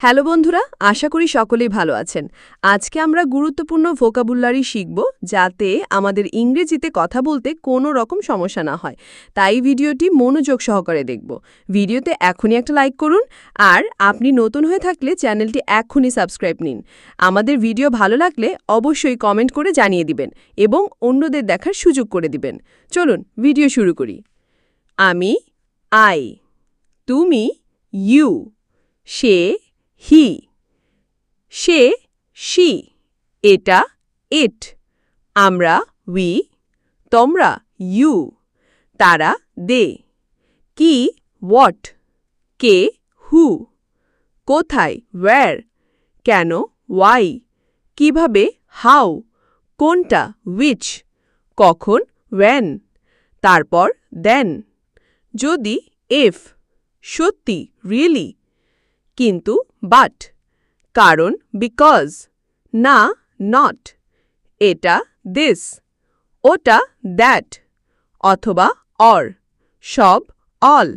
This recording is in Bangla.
হ্যালো বন্ধুরা, আশা করি সকলেই ভালো আছেন। আজকে আমরা গুরুত্বপূর্ণ ভোকাবুলারি শিখব যাতে আমাদের ইংরেজিতে কথা বলতে কোনো রকম সমস্যা না হয়। তাই ভিডিওটি মনোযোগ সহকারে দেখব। ভিডিওতে এখনই একটা লাইক করুন আর আপনি নতুন হয়ে থাকলে চ্যানেলটি এখনই সাবস্ক্রাইব নিন। আমাদের ভিডিও ভালো লাগলে অবশ্যই কমেন্ট করে জানিয়ে দিবেন এবং অন্যদের দেখার সুযোগ করে দিবেন। চলুন ভিডিও শুরু করি। আমি আই, তুমি you, say he, say she, এটা ইট, আমরা উই, তোমরা ইউ, তারা দে, কি হোয়াট, কে হু, কোথায় ওয়্যার, কেন ওয়াই, কিভাবে হাউ, কোনটা উইচ, কখন ওয়েন, তারপর দেন, যদি ইফ, সত্যি রিয়েলি, কিন্তু বাট, কারণ বিকজ, না নট, এটা দিস, ওটা দ্যাট, অথবা অর, সব অল।